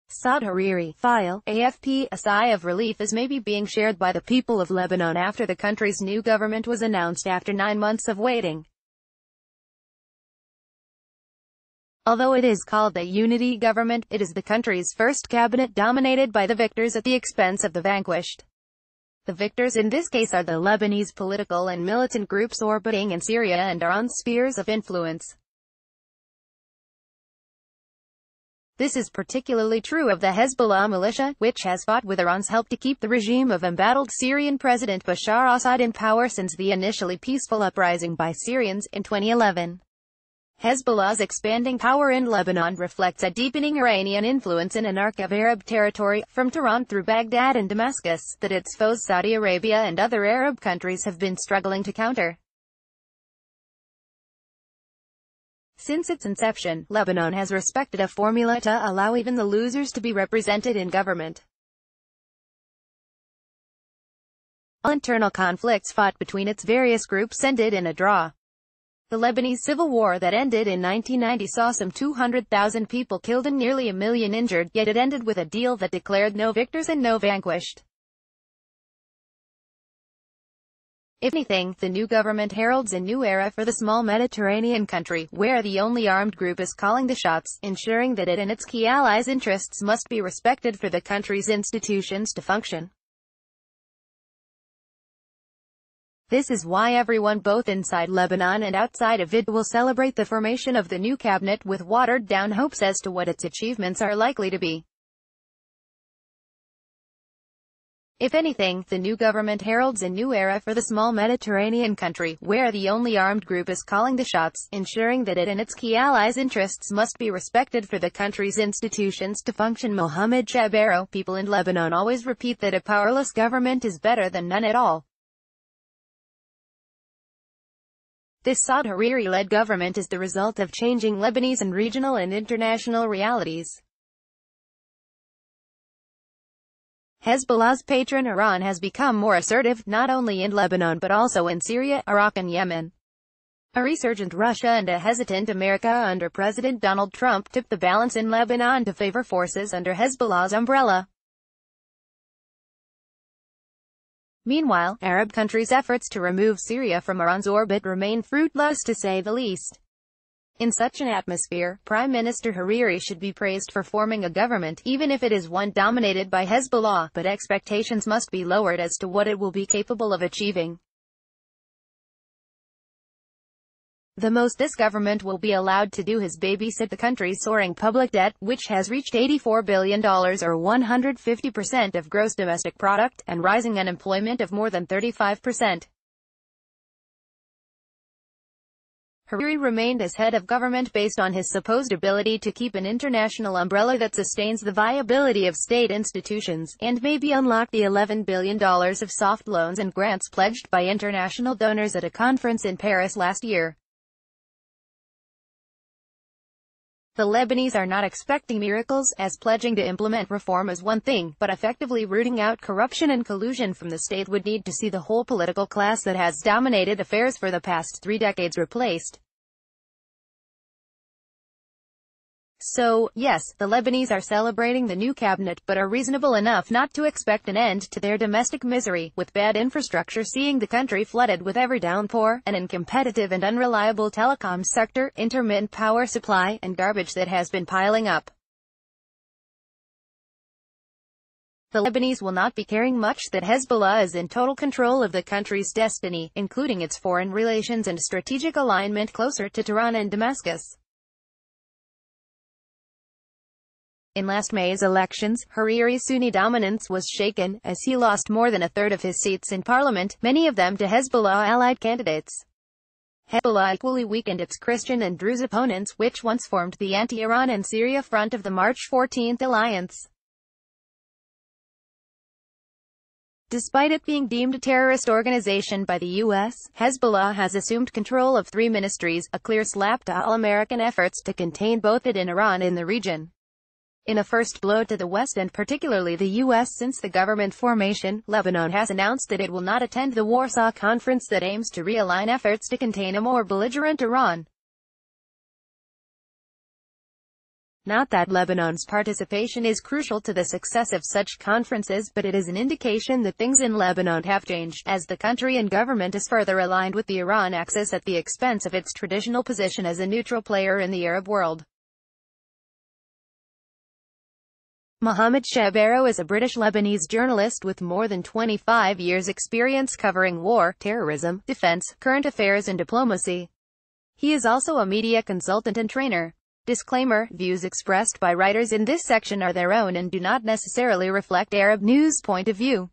Saad Hariri, file, AFP. A sigh of relief is maybe being shared by the people of Lebanon after the country's new government was announced after 9 months of waiting. Although it is called a unity government, it is the country's first cabinet dominated by the victors at the expense of the vanquished. The victors in this case are the Lebanese political and militant groups orbiting in Syria and Iran's spheres of influence. This is particularly true of the Hezbollah militia, which has fought with Iran's help to keep the regime of embattled Syrian President Bashar al-Assad in power since the initially peaceful uprising by Syrians in 2011. Hezbollah's expanding power in Lebanon reflects a deepening Iranian influence in an arc of Arab territory, from Tehran through Baghdad and Damascus, that its foes Saudi Arabia and other Arab countries have been struggling to counter. Since its inception, Lebanon has respected a formula to allow even the losers to be represented in government. All internal conflicts fought between its various groups ended in a draw. The Lebanese civil war that ended in 1990 saw some 200,000 people killed and nearly 1 million injured, yet it ended with a deal that declared no victors and no vanquished. If anything, the new government heralds a new era for the small Mediterranean country, where the only armed group is calling the shots, ensuring that it and its key allies' interests must be respected for the country's institutions to function. This is why everyone both inside Lebanon and outside of it will celebrate the formation of the new cabinet with watered-down hopes as to what its achievements are likely to be. If anything, the new government heralds a new era for the small Mediterranean country, where the only armed group is calling the shots, ensuring that it and its key allies' interests must be respected for the country's institutions to function. Mohammed Shabero, people in Lebanon always repeat that a powerless government is better than none at all. This Saad Hariri-led government is the result of changing Lebanese and regional and international realities. Hezbollah's patron Iran has become more assertive, not only in Lebanon but also in Syria, Iraq and Yemen. A resurgent Russia and a hesitant America under President Donald Trump tipped the balance in Lebanon to favor forces under Hezbollah's umbrella. Meanwhile, Arab countries' efforts to remove Syria from Iran's orbit remain fruitless to say the least. In such an atmosphere, Prime Minister Hariri should be praised for forming a government, even if it is one dominated by Hezbollah, but expectations must be lowered as to what it will be capable of achieving. The most this government will be allowed to do is babysit the country's soaring public debt, which has reached $84 billion or 150% of gross domestic product, and rising unemployment of more than 35%. Hariri remained as head of government based on his supposed ability to keep an international umbrella that sustains the viability of state institutions, and maybe unlock the $11 billion of soft loans and grants pledged by international donors at a conference in Paris last year. The Lebanese are not expecting miracles, as pledging to implement reform is one thing, but effectively rooting out corruption and collusion from the state would need to see the whole political class that has dominated affairs for the past 3 decades replaced. So, yes, the Lebanese are celebrating the new cabinet, but are reasonable enough not to expect an end to their domestic misery, with bad infrastructure seeing the country flooded with every downpour, an incompetitive and unreliable telecom sector, intermittent power supply, and garbage that has been piling up. The Lebanese will not be caring much that Hezbollah is in total control of the country's destiny, including its foreign relations and strategic alignment closer to Tehran and Damascus. In last May's elections, Hariri's Sunni dominance was shaken, as he lost more than a third of his seats in parliament, many of them to Hezbollah-allied candidates. Hezbollah equally weakened its Christian and Druze opponents, which once formed the anti-Iran and Syria front of the March 14 alliance. Despite it being deemed a terrorist organization by the U.S., Hezbollah has assumed control of 3 ministries, a clear slap to all American efforts to contain both it and Iran in the region. In a first blow to the West and particularly the U.S. since the government formation, Lebanon has announced that it will not attend the Warsaw Conference that aims to realign efforts to contain a more belligerent Iran. Not that Lebanon's participation is crucial to the success of such conferences, but it is an indication that things in Lebanon have changed, as the country and government is further aligned with the Iran axis at the expense of its traditional position as a neutral player in the Arab world. Mohammed Shabero is a British-Lebanese journalist with more than 25 years' experience covering war, terrorism, defense, current affairs and diplomacy. He is also a media consultant and trainer. Disclaimer: views expressed by writers in this section are their own and do not necessarily reflect Arab News' point of view.